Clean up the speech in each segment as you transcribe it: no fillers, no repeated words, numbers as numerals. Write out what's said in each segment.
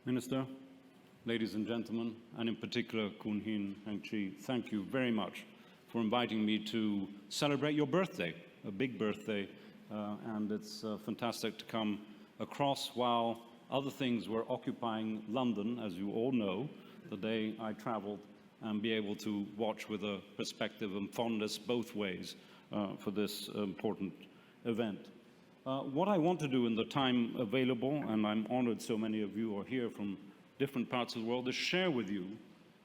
Minister, ladies and gentlemen, and in particular Kun Hin Heng Chi, thank you very much for inviting me to celebrate your birthday, a big birthday, and it's fantastic to come across while other things were occupying London, as you all know, the day I traveled, and be able to watch with a perspective and fondness both ways for this important event. What I want to do in the time available, and I'm honored so many of you are here from different parts of the world, is share with you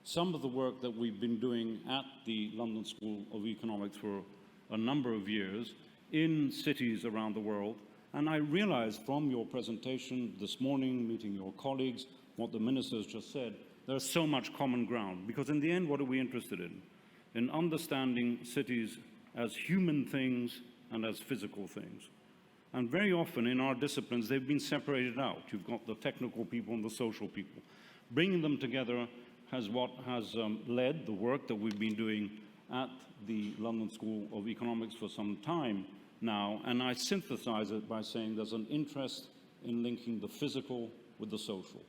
some of the work that we've been doing at the London School of Economics for a number of years in cities around the world. And I realized from your presentation this morning, meeting your colleagues, what the ministers just said, there's so much common ground. Because in the end, what are we interested in? In understanding cities as human things and as physical things. And very often in our disciplines, they've been separated out. You've got the technical people and the social people. Bringing them together has led the work that we've been doing at the London School of Economics for some time now. And I synthesize it by saying there's an interest in linking the physical with the social.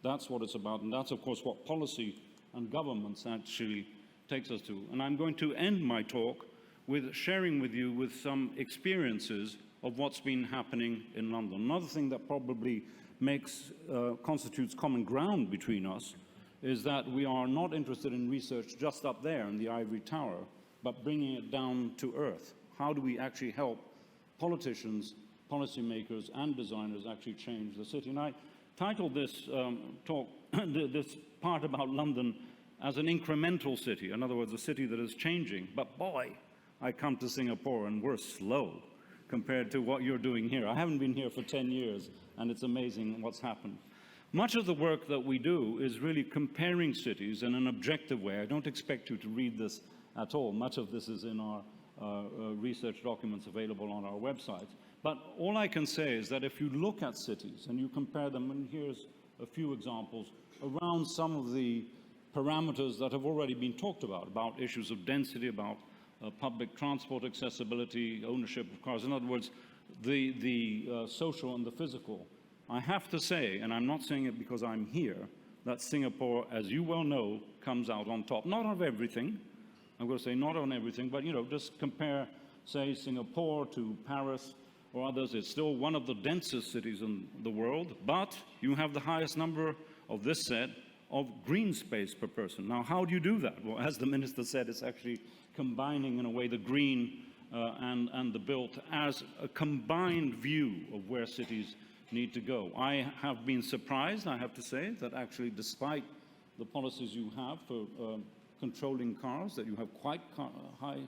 That's what it's about. And that's, of course, what policy and governments actually takes us to. And I'm going to end my talk with sharing with you with some experiences of what's been happening in London. Another thing that probably constitutes common ground between us is that we are not interested in research just up there in the ivory tower, but bringing it down to earth. How do we actually help politicians, policymakers, and designers actually change the city? And I titled this talk, this part about London, as an incremental city. In other words, a city that is changing. But boy, I come to Singapore and we're slow compared to what you're doing here. I haven't been here for 10 years, and it's amazing what's happened. Much of the work that we do is really comparing cities in an objective way. I don't expect you to read this at all. Much of this is in our research documents available on our website. But all I can say is that if you look at cities and you compare them, and here's a few examples, around some of the parameters that have already been talked about issues of density, about public transport accessibility, ownership of cars. In other words, the social and the physical. I have to say, and I'm not saying it because I'm here, that Singapore, as you well know, comes out on top. Not on everything. I'm going to say not on everything, but just compare, say, Singapore to Paris or others. It's still one of the densest cities in the world, but you have the highest number of this set of green space per person. Now, how do you do that? Well, as the minister said, it's actually combining, in a way, the green and the built as a combined view of where cities need to go. I have been surprised, I have to say, that actually despite the policies you have for controlling cars, that you have quite high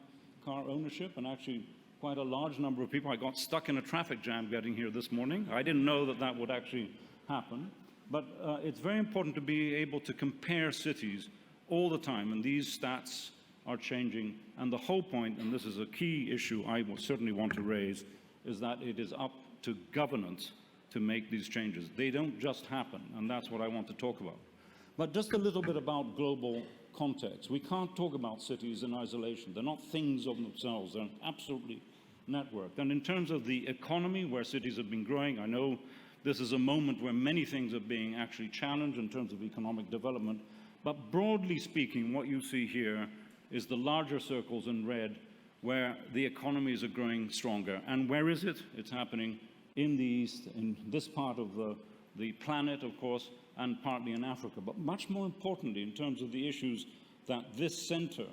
car ownership and actually quite a large number of people. I got stuck in a traffic jam getting here this morning. I didn't know that that would actually happen. But it's very important to be able to compare cities all the time, and these stats are changing. And the whole point, and this is a key issue I will certainly want to raise, is that it is up to governance to make these changes. They don't just happen, and that's what I want to talk about. But just a little bit about global context. We can't talk about cities in isolation. They're not things of themselves. They're absolutely networked. And in terms of the economy, where cities have been growing, I know this is a moment where many things are being actually challenged in terms of economic development. But broadly speaking, what you see here is the larger circles in red where the economies are growing stronger. And where is it? It's happening in the East, in this part of the planet, of course, and partly in Africa. But much more importantly, in terms of the issues that this center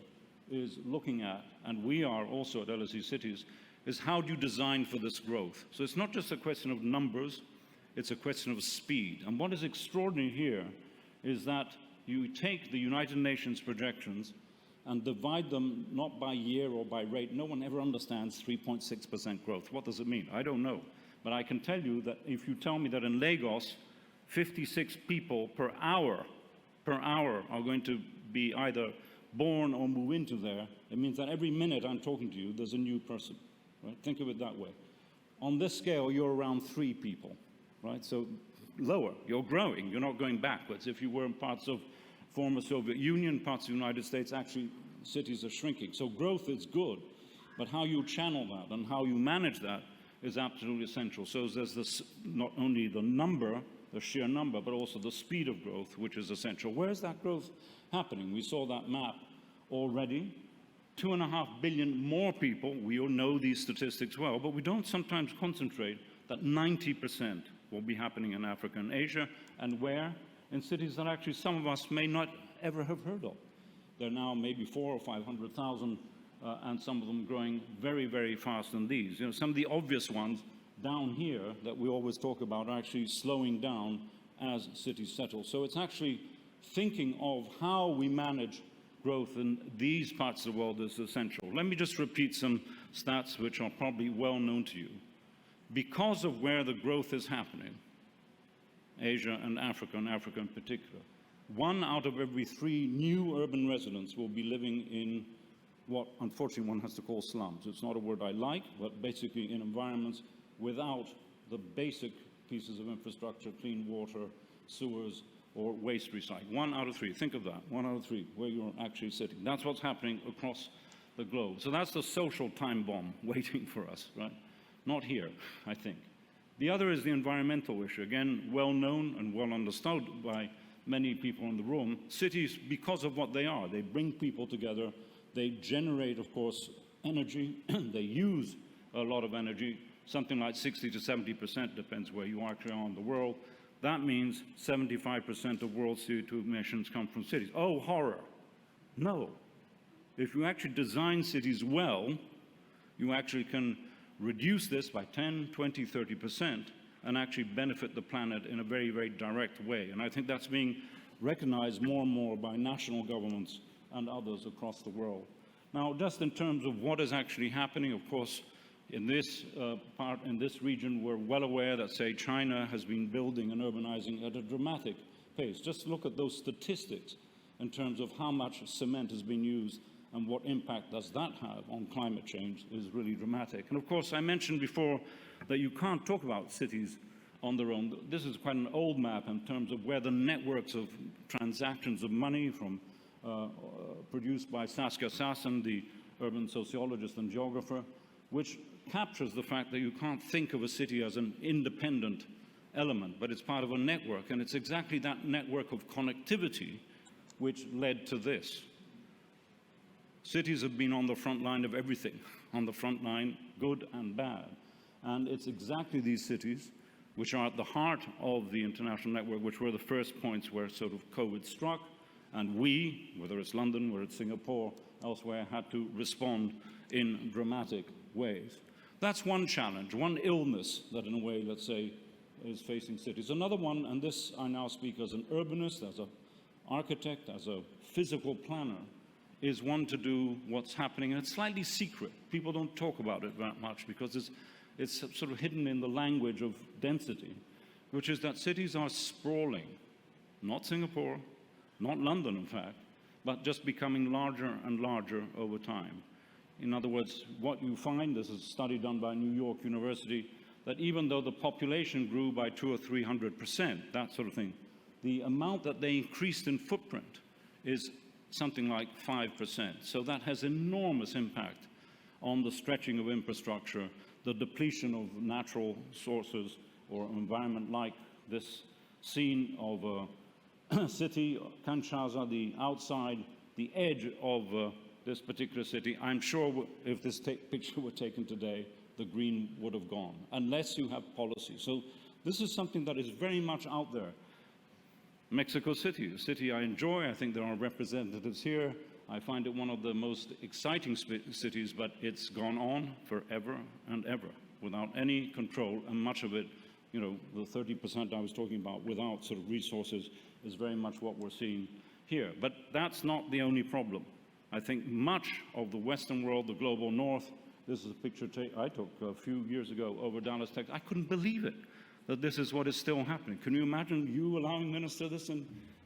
is looking at, and we are also at LSE Cities, is how do you design for this growth? So it's not just a question of numbers, it's a question of speed. And what is extraordinary here is that you take the United Nations projections and divide them not by year or by rate. No one ever understands 3.6% growth. What does it mean? I don't know. But I can tell you that if you tell me that in Lagos, 56 people per hour are going to be either born or move into there, it means that every minute I'm talking to you, there's a new person. Right? Think of it that way. On this scale, you're around 3 people. Right? So lower, you're growing, you're not going backwards. If you were in parts of former Soviet Union, parts of the United States, actually cities are shrinking. So growth is good, but how you channel that and how you manage that is absolutely essential. So there's this, not only the number the sheer number, but also the speed of growth, which is essential. Where is that growth happening? We saw that map already. 2.5 billion more people, we all know these statistics well, but we don't sometimes concentrate that 90% will be happening in Africa and Asia, and where? In cities that actually some of us may not ever have heard of. They're now maybe 400,000 or 500,000, and some of them growing very, very fast than these. You know, some of the obvious ones down here that we always talk about are actually slowing down as cities settle. So it's actually thinking of how we manage growth in these parts of the world is essential. Let me just repeat some stats which are probably well known to you. Because of where the growth is happening, Asia and Africa in particular, 1 out of every 3 new urban residents will be living in what unfortunately one has to call slums. It's not a word I like, but basically in environments without the basic pieces of infrastructure, clean water, sewers, or waste recycling. 1 out of 3, think of that, 1 out of 3, where you're actually sitting. That's what's happening across the globe. So that's the social time bomb waiting for us, right? Not here, I think. The other is the environmental issue. Again, well known and well understood by many people in the room. Cities, because of what they are, they bring people together, they generate, of course, energy, they use a lot of energy, something like 60 to 70%, depends where you actually are in the world. That means 75% of world CO2 emissions come from cities. Oh, horror. No. If you actually design cities well, you actually can reduce this by 10, 20, 30% and actually benefit the planet in a very, very direct way. And I think that's being recognized more and more by national governments and others across the world. Now, just in terms of what is actually happening, of course, in this in this region, we're well aware that, say, China has been building and urbanizing at a dramatic pace. Just look at those statistics in terms of how much cement has been used and what impact does that have on climate change is really dramatic. And of course, I mentioned before that you can't talk about cities on their own. This is quite an old map in terms of where the networks of transactions of money from produced by Saskia Sassen, the urban sociologist and geographer, which captures the fact that you can't think of a city as an independent element, but it's part of a network, and it's exactly that network of connectivity which led to this. Cities have been on the front line of everything, on the front line, good and bad. And it's exactly these cities which are at the heart of the international network, which were the first points where sort of COVID struck, and we, whether it's London, whether it's Singapore, elsewhere, had to respond in dramatic ways. That's one challenge, one illness that in a way, let's say, is facing cities. Another one, and this I now speak as an urbanist, as an architect, as a physical planner, is one to do what's happening, and it's slightly secret. People don't talk about it that much because it's sort of hidden in the language of density, which is that cities are sprawling. Not Singapore, not London, in fact, but just becoming larger and larger over time. In other words, what you find, this is a study done by New York University, that even though the population grew by 200 or 300%, that sort of thing, the amount that they increased in footprint is something like 5%. So that has enormous impact on the stretching of infrastructure, the depletion of natural sources or environment like this scene of a city, Kinshasa, the outside, the edge of this particular city. I'm sure if this picture were taken today, the green would have gone, unless you have policy. So this is something that is very much out there. Mexico City, a city I enjoy. I think there are representatives here. I find it one of the most exciting cities, but it's gone on forever and ever without any control, and much of it, you know, the 30% I was talking about without sort of resources is very much what we're seeing here. But that's not the only problem. I think much of the Western world, the global north, this is a picture I took a few years ago over Dallas, Texas. I couldn't believe it, that this is what is still happening. Can you imagine you allowing minister this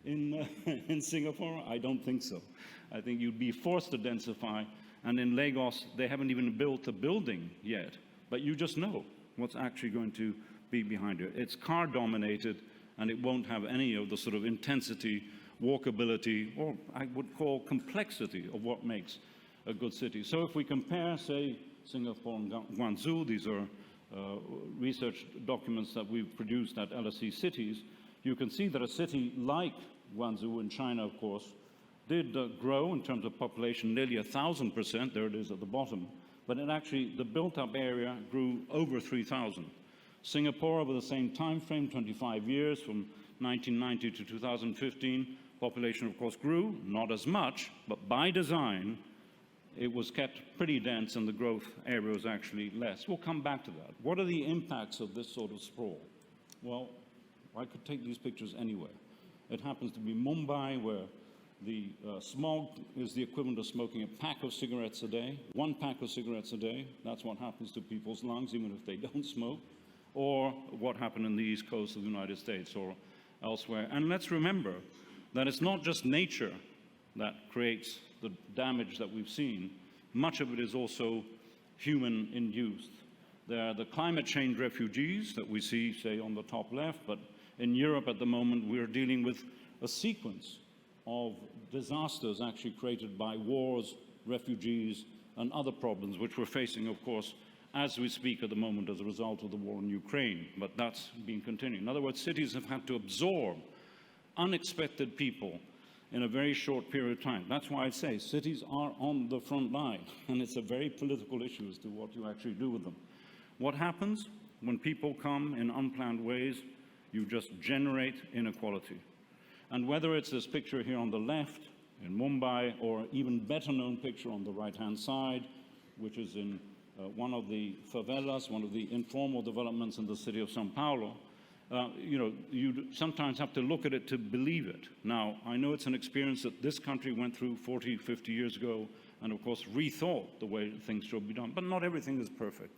in Singapore? I don't think so. I think you'd be forced to densify, and in Lagos, they haven't even built a building yet, but you just know what's actually going to be behind it. It's car-dominated, and it won't have any of the sort of intensity, walkability, or I would call complexity of what makes a good city. So if we compare, say, Singapore and Guangzhou, these are research documents that we've produced at LSE Cities, you can see that a city like Guangzhou in China, of course, did grow in terms of population nearly 1,000%, there it is at the bottom, but it actually, the built-up area grew over 3,000. Singapore, over the same time frame, 25 years, from 1990 to 2015, population, of course, grew, not as much, but by design, it was kept pretty dense and the growth area was actually less. We'll come back to that. What are the impacts of this sort of sprawl? Well, I could take these pictures anywhere. It happens to be Mumbai, where the smog is the equivalent of smoking a pack of cigarettes a day. 1 pack of cigarettes a day, that's what happens to people's lungs, even if they don't smoke. Or what happened in the East Coast of the United States or elsewhere. And let's remember that it's not just nature that creates the damage that we've seen. Much of it is also human-induced. There are the climate change refugees that we see, say, on the top left, but in Europe at the moment we're dealing with a sequence of disasters actually created by wars, refugees, and other problems which we're facing, of course, as we speak at the moment as a result of the war in Ukraine, but that's been continuing. In other words, cities have had to absorb unexpected people in a very short period of time. That's why I say cities are on the front line, and it's a very political issue as to what you actually do with them. What happens when people come in unplanned ways? You just generate inequality. And whether it's this picture here on the left in Mumbai, or even better known picture on the right-hand side, which is in one of the favelas, one of the informal developments in the city of São Paulo, you sometimes have to look at it to believe it. Now, I know it's an experience that this country went through 40, 50 years ago, and of course rethought the way things should be done, but not everything is perfect.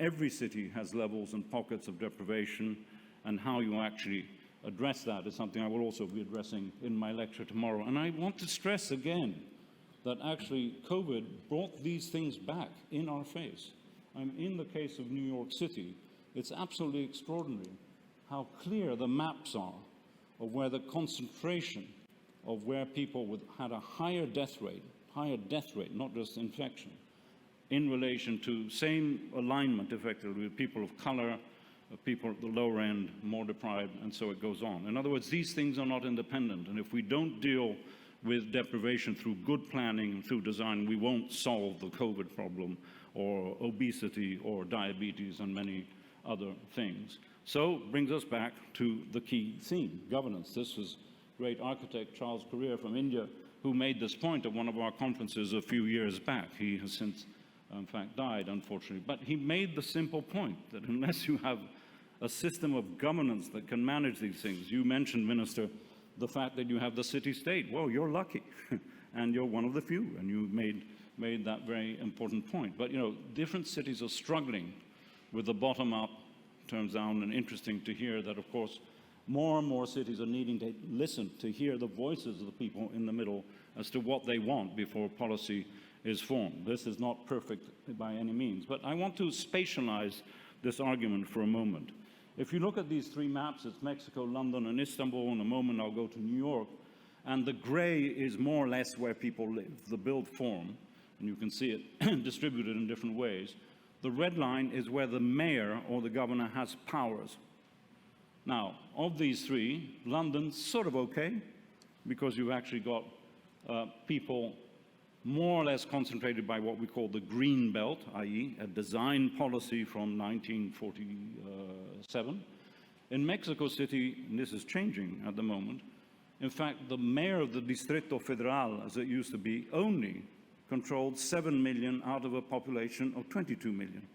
Every city has levels and pockets of deprivation, and how you actually address that is something I will also be addressing in my lecture tomorrow. And I want to stress again that actually COVID brought these things back in our face. In the case of New York City, it's absolutely extraordinary how clear the maps are of where the concentration of where people had a higher death rate, not just infection, in relation to same alignment effectively with people of color, people at the lower end, more deprived, and so it goes on. In other words, these things are not independent, and if we don't deal with deprivation through good planning and through design, we won't solve the COVID problem, or obesity, or diabetes, and many other things. So, brings us back to the key theme, governance. This was great architect Charles Correa from India who made this point at one of our conferences a few years back. He has since, in fact, died, unfortunately. But he made the simple point that unless you have a system of governance that can manage these things, you mentioned, Minister, the fact that you have the city-state. Well, you're lucky, and you're one of the few, and you made that very important point. But, different cities are struggling with the bottom-up, turns down, and interesting to hear that, of course, more and more cities are needing to listen, to hear the voices of the people in the middle as to what they want before policy is formed. This is not perfect by any means, but I want to spatialize this argument for a moment. If you look at these three maps, it's Mexico, London, and Istanbul. In a moment, I'll go to New York. And the gray is more or less where people live, the built form. And you can see it distributed in different ways. The red line is where the mayor or the governor has powers. Now, of these three, London's sort of okay, because you've actually got people more or less concentrated by what we call the green belt, i.e. a design policy from 1947. In Mexico City, and this is changing at the moment, in fact, the mayor of the Distrito Federal, as it used to be, only controlled 7 million out of a population of 22 million.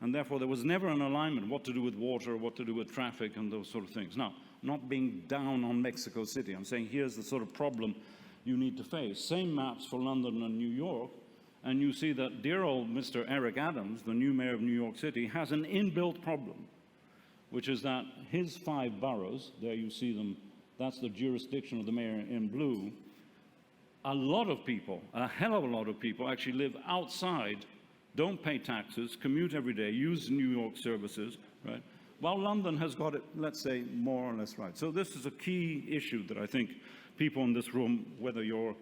And therefore, there was never an alignment, what to do with water, what to do with traffic, and those sort of things. Now, not being down on Mexico City, I'm saying here's the sort of problem you need to face. Same maps for London and New York, and you see that dear old Mr. Eric Adams, the new mayor of New York City, has an inbuilt problem, which is that his 5 boroughs, there you see them, that's the jurisdiction of the mayor in blue, a lot of people, a hell of a lot of people actually live outside, don't pay taxes, commute every day, use New York services, right? While London has got it, let's say, more or less right. So this is a key issue that I think people in this room, whether you're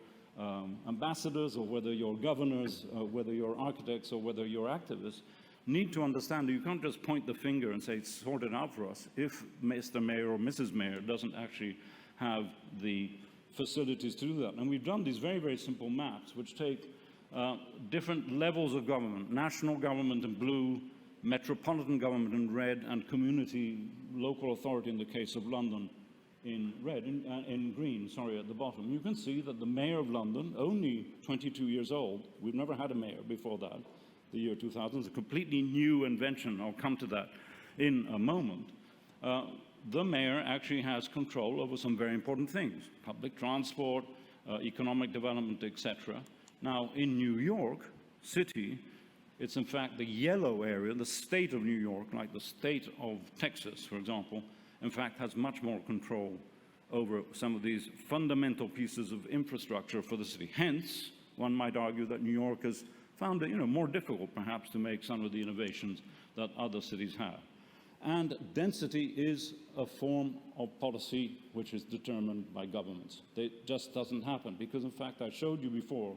ambassadors or whether you're governors, whether you're architects or whether you're activists, need to understand that you can't just point the finger and say, sort it out for us, if Mr. Mayor or Mrs. Mayor doesn't actually have the facilities to do that. And we've done these very, very simple maps, which take different levels of government: national government in blue, metropolitan government in red, and community, local authority in the case of London in red, in green, sorry, at the bottom. You can see that the Mayor of London, only 22 years old, we've never had a mayor before that, the year 2000, is a completely new invention. I'll come to that in a moment. The mayor actually has control over some very important things: public transport, economic development, etc. Now, in New York City, it's in fact the yellow area, the state of New York, like the state of Texas, for example, in fact has much more control over some of these fundamental pieces of infrastructure for the city. Hence, one might argue that New York has found it, more difficult perhaps to make some of the innovations that other cities have. And density is a form of policy which is determined by governments. It just doesn't happen because, in fact, I showed you before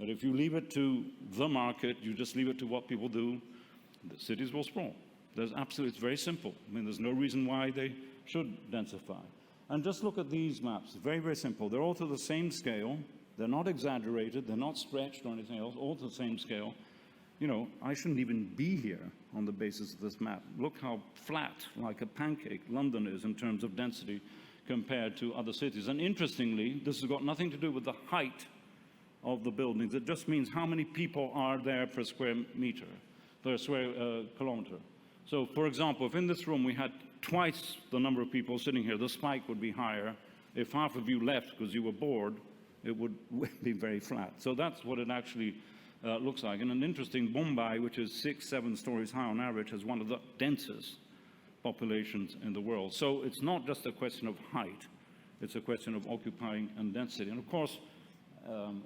that if you leave it to the market, you just leave it to what people do, the cities will sprawl. It's very simple. I mean, there's no reason why they should densify. And just look at these maps. Very, very simple. They're all to the same scale. They're not exaggerated. They're not stretched or anything else. All to the same scale. I shouldn't even be here on the basis of this map. Look how flat, like a pancake, London is in terms of density compared to other cities. And interestingly, this has got nothing to do with the height of the buildings. It just means how many people are there per square meter, per square kilometer. So, for example, if in this room we had twice the number of people sitting here, the spike would be higher. If half of you left because you were bored, it would be very flat. So that's what it actually looks like. And an interesting, Mumbai, which is 6-7 stories high on average, has one of the densest populations in the world. So it's not just a question of height, it's a question of occupying and density. And of course,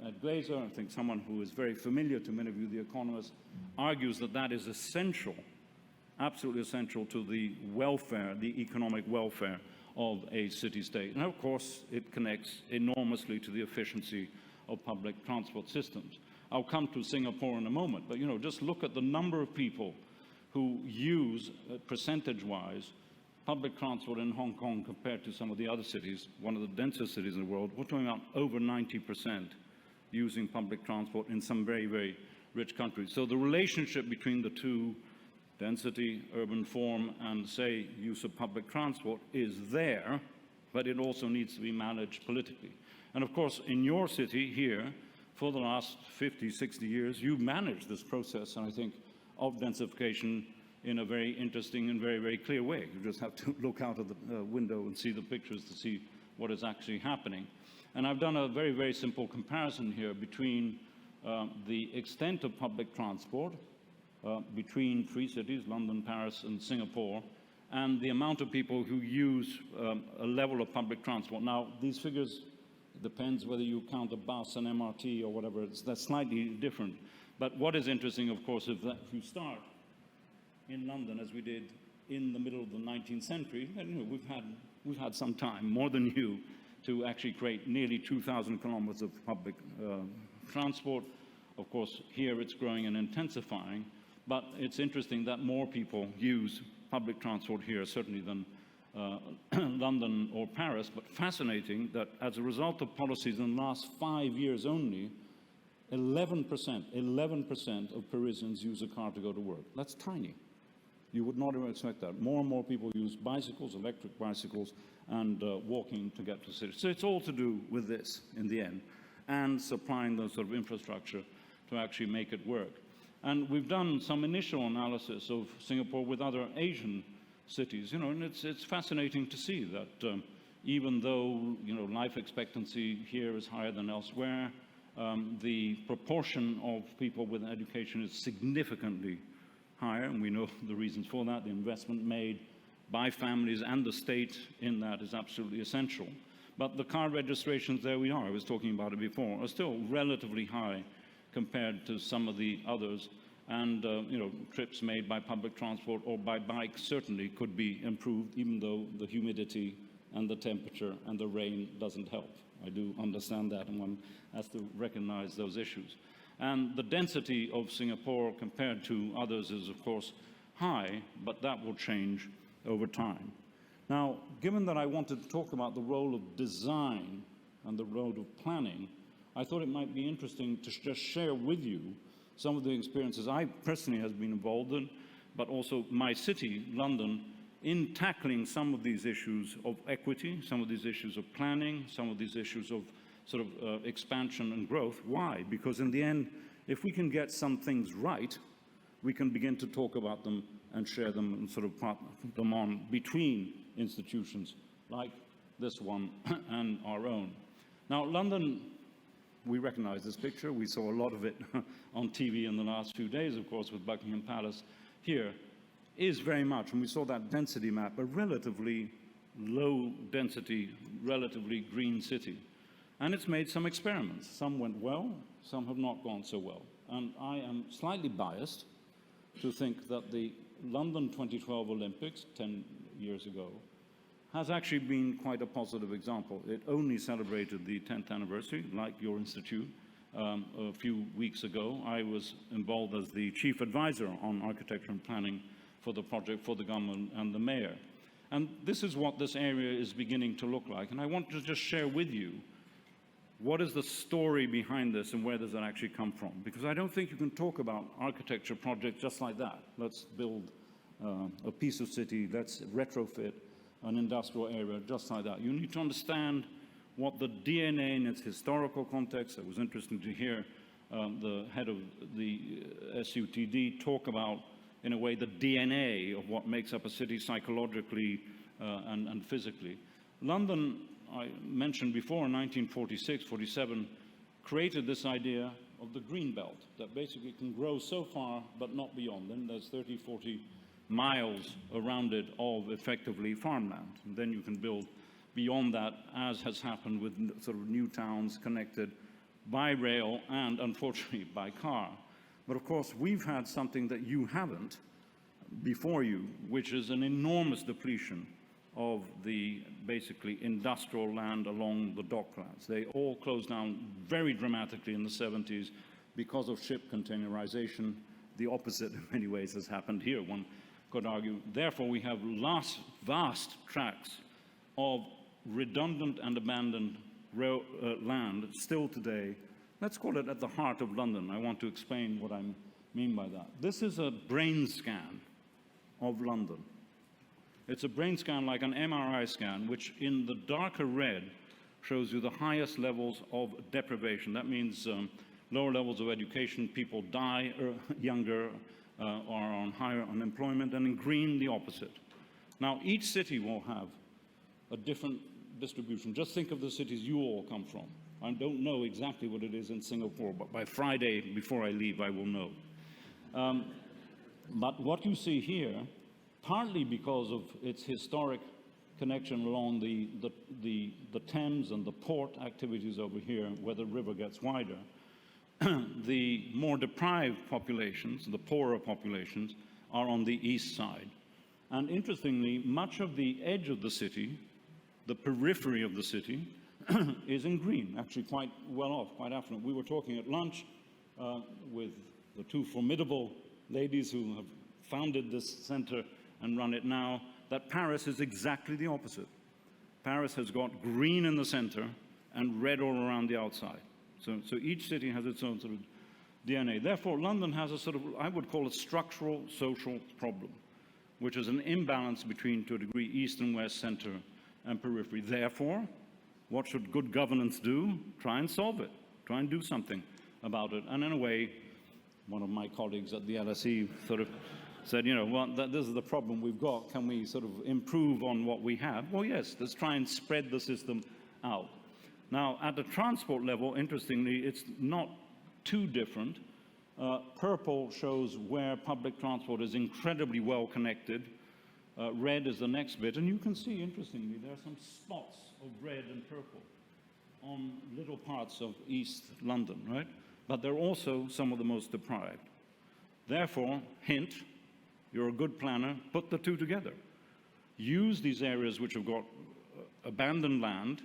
at Glaser, I think someone who is very familiar to many of you, the economists, argues that that is essential, absolutely essential to the welfare, the economic welfare of a city-state. And of course, it connects enormously to the efficiency of public transport systems. I'll come to Singapore in a moment, but just look at the number of people who use, percentage-wise, public transport in Hong Kong compared to some of the other cities, one of the densest cities in the world. We're talking about over 90% using public transport in some very, very rich countries. So the relationship between the two, density, urban form, and, say, use of public transport is there, but it also needs to be managed politically. And of course, in your city here, for the last 50, 60 years, you've managed this process, and I think, of densification in a very interesting and very, very clear way. You just have to look out of the window and see the pictures to see what is actually happening. And I've done a very, very simple comparison here between the extent of public transport between three cities, London, Paris, and Singapore, and the amount of people who use a level of public transport. Now, these figures, depends whether you count a bus, an MRT, or whatever. That's slightly different. But what is interesting, of course, is that if you start in London, as we did in the middle of the 19th century, and we've had some time, more than you, to actually create nearly 2,000 kilometers of public transport. Of course, here it's growing and intensifying, but it's interesting that more people use public transport here, certainly than London or Paris, but fascinating that as a result of policies in the last 5 years only, 11% of Parisians use a car to go to work. That's tiny. You would not even expect that. More and more people use bicycles, electric bicycles, and walking to get to the city. So it's all to do with this in the end, and supplying the sort of infrastructure to actually make it work. And we've done some initial analysis of Singapore with other Asian cities, and it's fascinating to see that even though, life expectancy here is higher than elsewhere, the proportion of people with education is significantly higher, and we know the reasons for that. The investment made by families and the state in that is absolutely essential. But the car registrations, there we are, I was talking about it before, are still relatively high compared to some of the others. And, trips made by public transport or by bike certainly could be improved, even though the humidity and the temperature and the rain doesn't help. I do understand that, and one has to recognize those issues. And the density of Singapore compared to others is, of course, high, but that will change over time. Now, given that I wanted to talk about the role of design and the role of planning, I thought it might be interesting to just share with you some of the experiences I personally have been involved in, but also my city, London, in tackling some of these issues of equity, some of these issues of planning, some of these issues of sort of expansion and growth. Why? Because in the end, if we can get some things right, we can begin to talk about them and share them and sort of partner them on between institutions like this one and our own. Now, London, we recognize this picture. We saw a lot of it on TV in the last few days, of course, with Buckingham Palace here, is very much, and we saw that density map, a relatively low density, relatively green city. And it's made some experiments. Some went well, some have not gone so well. And I am slightly biased to think that the London 2012 Olympics, 10 years ago, has actually been quite a positive example. It only celebrated the 10th anniversary, like your institute, a few weeks ago. I was involved as the chief advisor on architecture and planning for the project for the government and the mayor. And this is what this area is beginning to look like. And I want to just share with you what is the story behind this and where does it actually come from? Because I don't think you can talk about architecture projects just like that. Let's build a piece of city, let's retrofit an industrial area just like that. You need to understand what the DNA in its historical context. It was interesting to hear the head of the SUTD talk about, in a way, the DNA of what makes up a city psychologically and physically. London, I mentioned before, in 1946, 47, created this idea of the green belt that basically can grow so far but not beyond. Then there's 30, 40 miles around it of effectively farmland. And then you can build beyond that, as has happened with sort of new towns connected by rail and, unfortunately, by car. But of course, we've had something that you haven't before you, which is an enormous depletion of the basically industrial land along the docklands. They all closed down very dramatically in the 70s because of ship containerization. The opposite in many ways has happened here, one could argue. Therefore, we have vast tracts of redundant and abandoned land still today. Let's call it at the heart of London. I want to explain what I mean by that. This is a brain scan of London. It's a brain scan like an MRI scan, which in the darker red shows you the highest levels of deprivation. That means lower levels of education, people die younger, are on higher unemployment, and in green, the opposite. Now, each city will have a different distribution. Just think of the cities you all come from. I don't know exactly what it is in Singapore, but by Friday, before I leave, I will know. But what you see here, partly because of its historic connection along the Thames and the port activities over here, where the river gets wider, the more deprived populations, the poorer populations, are on the east side. And interestingly, much of the edge of the city, the periphery of the city, is in green, actually quite well off, quite affluent. We were talking at lunch with the two formidable ladies who have founded this center and run it now, that Paris is exactly the opposite. Paris has got green in the center and red all around the outside. So each city has its own sort of DNA. Therefore, London has a sort of, I would call it, structural social problem, which is an imbalance between, to a degree, east and west, center and periphery. Therefore, what should good governance do? Try and solve it. Try and do something about it. And in a way, one of my colleagues at the LSE sort of said, you know, well, this is the problem we've got. Can we sort of improve on what we have? Well, yes, let's try and spread the system out. Now, at the transport level, interestingly, it's not too different. Purple shows where public transport is incredibly well connected. Red is the next bit, and you can see, interestingly, there are some spots of red and purple on little parts of East London, right? But they're also some of the most deprived. Therefore, hint, you're a good planner, put the two together. Use these areas which have got abandoned land,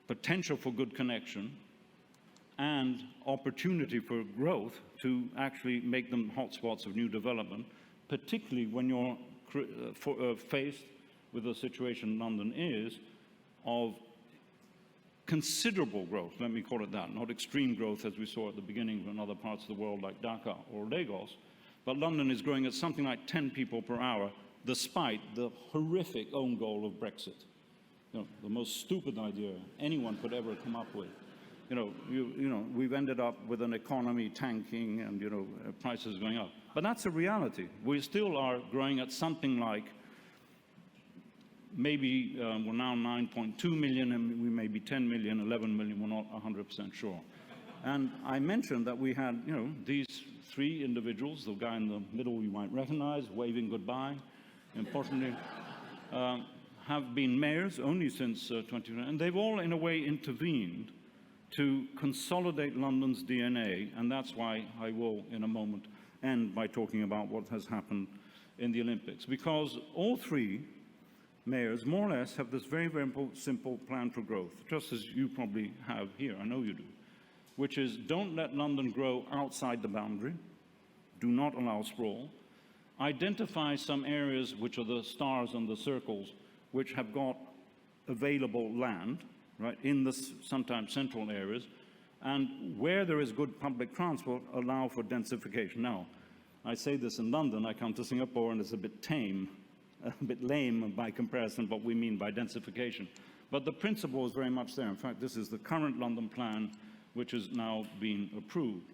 potential for good connection, and opportunity for growth to actually make them hotspots of new development, particularly when you're faced with a situation London is of considerable growth, let me call it that, not extreme growth as we saw at the beginning in other parts of the world like Dhaka or Lagos, but London is growing at something like 10 people per hour, despite the horrific own goal of Brexit. You know, the most stupid idea anyone could ever come up with. We've ended up with an economy tanking and, prices going up. But that's a reality. We still are growing at something like maybe we're now 9.2 million, and we may be 10 million, 11 million, we're not 100% sure. And I mentioned that we had, these three individuals, the guy in the middle you might recognize, waving goodbye, importantly, have been mayors only since 2020, and they've all in a way intervened to consolidate London's DNA, and that's why I will in a moment end by talking about what has happened in the Olympics, because all three mayors more or less have this very, very simple plan for growth, just as you probably have here, I know you do, which is don't let London grow outside the boundary, do not allow sprawl, identify some areas which are the stars and the circles which have got available land, right, in the sometimes central areas, and where there is good public transport, allow for densification. Now, I say this in London, I come to Singapore and it's a bit tame, a bit lame by comparison what we mean by densification. But the principle is very much there. In fact, this is the current London plan, which is now being approved.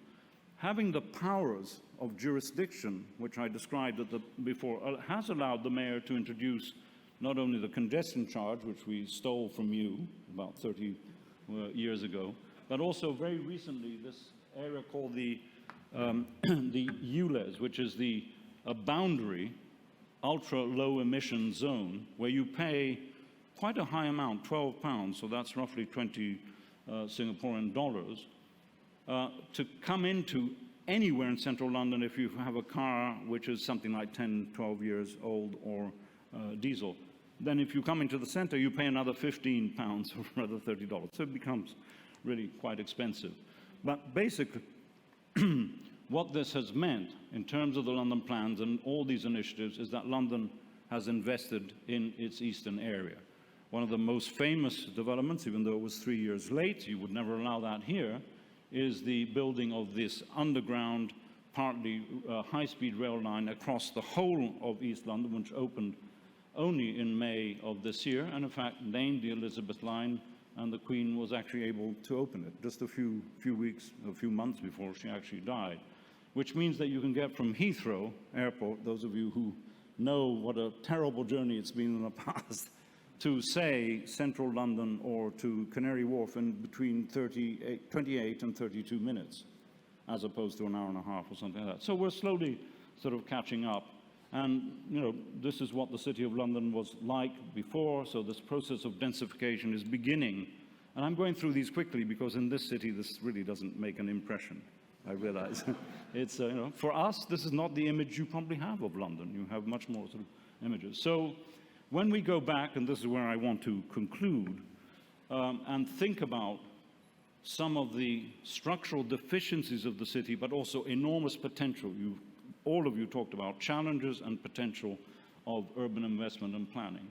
Having the powers of jurisdiction, which I described before, has allowed the mayor to introduce not only the congestion charge, which we stole from you about 30 years ago, but also very recently this area called the ULEZ, which is a boundary ultra-low emission zone where you pay quite a high amount, £12, so that's roughly 20 Singaporean dollars, to come into anywhere in central London if you have a car which is something like 10, 12 years old or diesel. Then if you come into the center, you pay another £15 or rather $30. So it becomes really quite expensive. But basically, what this has meant in terms of the London plans and all these initiatives is that London has invested in its eastern area. One of the most famous developments, even though it was 3 years late, you would never allow that here, is the building of this underground, partly high-speed rail line across the whole of East London, which opened only in May of this year, and in fact named the Elizabeth Line, and the Queen was actually able to open it just a few months before she actually died, which means that you can get from Heathrow Airport, those of you who know what a terrible journey it's been in the past, to, say, central London or to Canary Wharf in between 28 and 32 minutes, as opposed to an hour and a half or something like that. So we're slowly sort of catching up. And, this is what the City of London was like before, so this process of densification is beginning. And I'm going through these quickly because in this city, this really doesn't make an impression, I realize. It's, for us, this is not the image you probably have of London. You have much more sort of images. So when we go back, and this is where I want to conclude, and think about some of the structural deficiencies of the city, but also enormous potential. All of you talked about challenges and potential of urban investment and planning.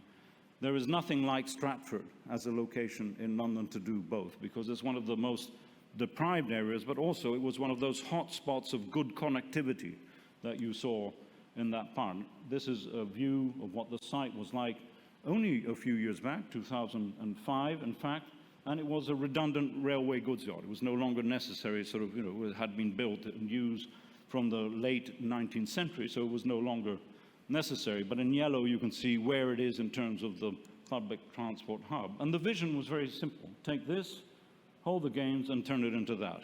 There is nothing like Stratford as a location in London to do both, because it's one of the most deprived areas, but also it was one of those hot spots of good connectivity that you saw in that part. This is a view of what the site was like only a few years back, 2005, in fact, and it was a redundant railway goods yard. It was no longer necessary, sort of, it had been built and used from the late 19th century, so it was no longer necessary. But in yellow, you can see where it is in terms of the public transport hub. And the vision was very simple. Take this, hold the games, and turn it into that.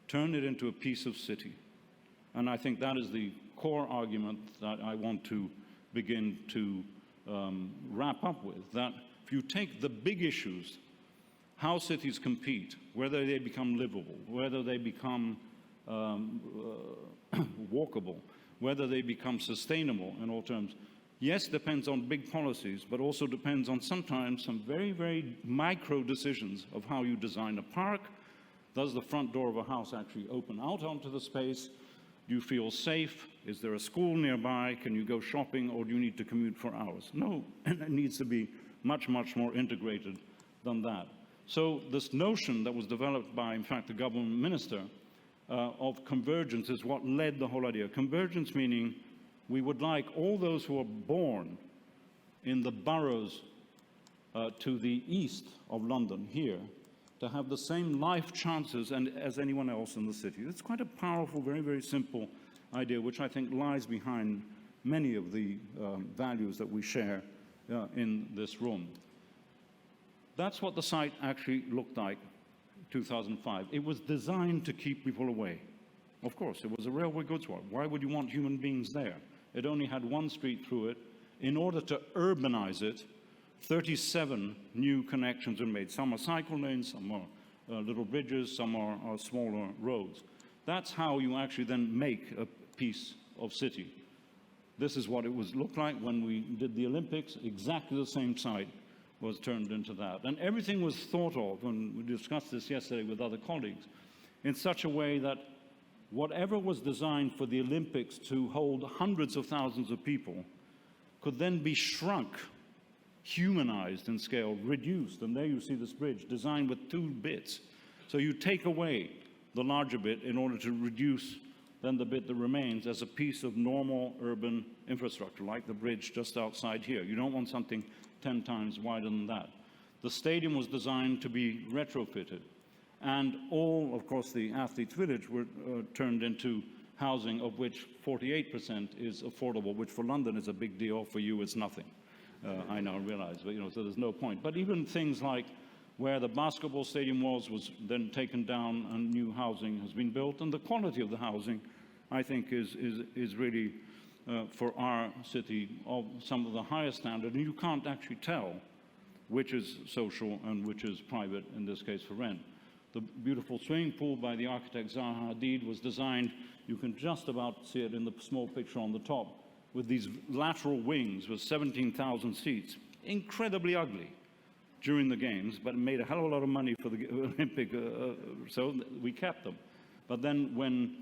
Turn it into a piece of city. And I think that is the core argument that I want to begin to wrap up with, that if you take the big issues, how cities compete, whether they become livable, whether they become walkable, whether they become sustainable in all terms, yes, depends on big policies, but also depends on sometimes some very, very micro decisions of how you design a park, Does the front door of a house actually open out onto the space? Do you feel safe? Is there a school nearby? Can you go shopping, or do you need to commute for hours? No, it needs to be much, much more integrated than that. So this notion that was developed by, in fact, the government minister of convergence is what led the whole idea. Convergence meaning we would like all those who are born in the boroughs to the east of London here to have the same life chances as anyone else in the city. It's quite a powerful, very, very simple idea, which I think lies behind many of the values that we share in this room. That's what the site actually looked like in 2005. It was designed to keep people away. Of course, it was a railway goods road. Why would you want human beings there? It only had one street through it. In order to urbanize it, 37 new connections are made. Some are cycle lanes, some are little bridges, some are smaller roads. That's how you actually then make a piece of city. This is what it was looked like when we did the Olympics. Exactly the same site was turned into that. And everything was thought of, and we discussed this yesterday with other colleagues, in such a way that whatever was designed for the Olympics to hold hundreds of thousands of people could then be shrunk, humanized in scale, reduced. And there you see this bridge designed with 2 bits. So you take away the larger bit in order to reduce then the bit that remains as a piece of normal urban infrastructure, like the bridge just outside here. You don't want something 10 times wider than that. The stadium was designed to be retrofitted. And all, of course, the athletes' village were turned into housing, of which 48% is affordable, which for London is a big deal. For you, it's nothing. I now realize, but so there's no point. But even things like where the basketball stadium was then taken down and new housing has been built. And the quality of the housing, I think, is really, for our city, of some of the highest standard. And you can't actually tell which is social and which is private, in this case for rent. The beautiful swimming pool by the architect Zaha Hadid was designed, you can just about see it in the small picture on the top, with these lateral wings with 17,000 seats. Incredibly ugly during the games, but made a hell of a lot of money for the Olympic, so we kept them. But then when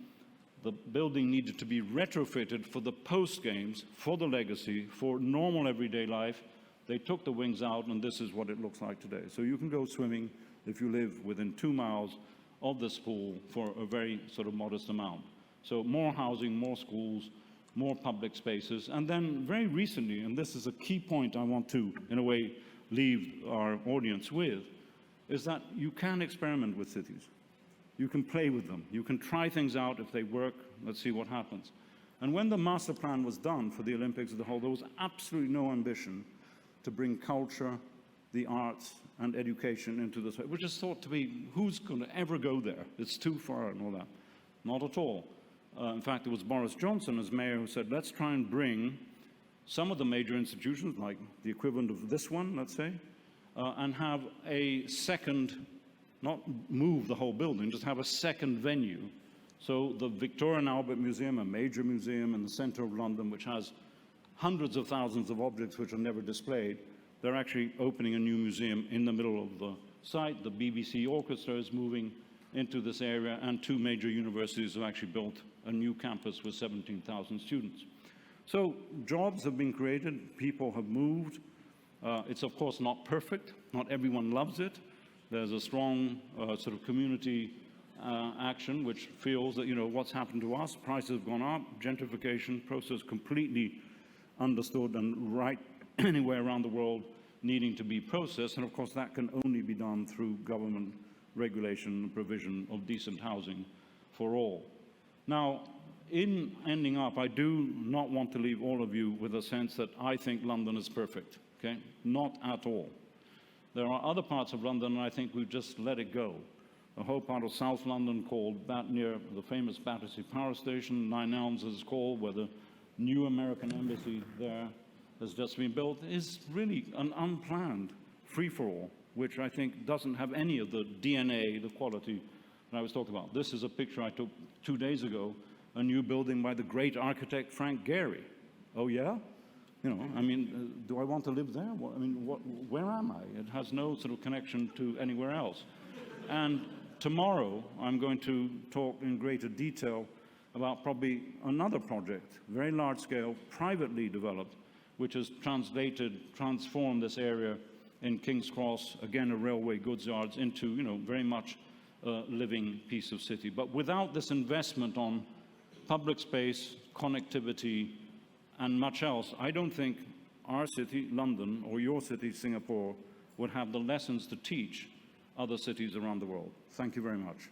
the building needed to be retrofitted for the post-games, for the legacy, for normal everyday life, they took the wings out, and this is what it looks like today. So you can go swimming if you live within 2 miles of this pool for a very sort of modest amount. So more housing, more schools, more public spaces. And then very recently, and this is a key point I want to, in a way, leave our audience with, is that you can experiment with cities. You can play with them. You can try things out. If they work, let's see what happens. And when the master plan was done for the Olympics as a whole, there was absolutely no ambition to bring culture, the arts, and education into this, which is thought to be, who's going to ever go there? It's too far and all that. Not at all. In fact, it was Boris Johnson as mayor who said, let's try and bring some of the major institutions, like the equivalent of this one, let's say, and have a second, not move the whole building, just have a second venue. So the Victoria and Albert Museum, a major museum in the center of London, which has hundreds of thousands of objects which are never displayed, they're actually opening a new museum in the middle of the site. The BBC Orchestra is moving into this area, and 2 major universities have actually built a new campus with 17,000 students. So jobs have been created, people have moved. It's of course not perfect, not everyone loves it. There's a strong sort of community action which feels that, what's happened to us, prices have gone up, gentrification process completely understood and right anywhere around the world needing to be processed, and of course that can only be done through government regulation and provision of decent housing for all. Now, in ending up, I do not want to leave all of you with a sense that I think London is perfect, okay? Not at all. There are other parts of London, and I think we've just let it go. A whole part of South London called near the famous Battersea Power Station, 9 Elms is called, where the new American embassy there has just been built, is really an unplanned free-for-all, which I think doesn't have any of the DNA, the quality that I was talking about. This is a picture I took 2 days ago, a new building by the great architect Frank Gehry. Oh yeah? Do I want to live there? Where am I? It has no sort of connection to anywhere else. And tomorrow, I'm going to talk in greater detail about probably another project, very large scale, privately developed, which has transformed this area in King's Cross, again a railway goods yards, into very much a living piece of city. But without this investment on public space, connectivity, and much else, I don't think our city, London, or your city, Singapore, would have the lessons to teach other cities around the world. Thank you very much.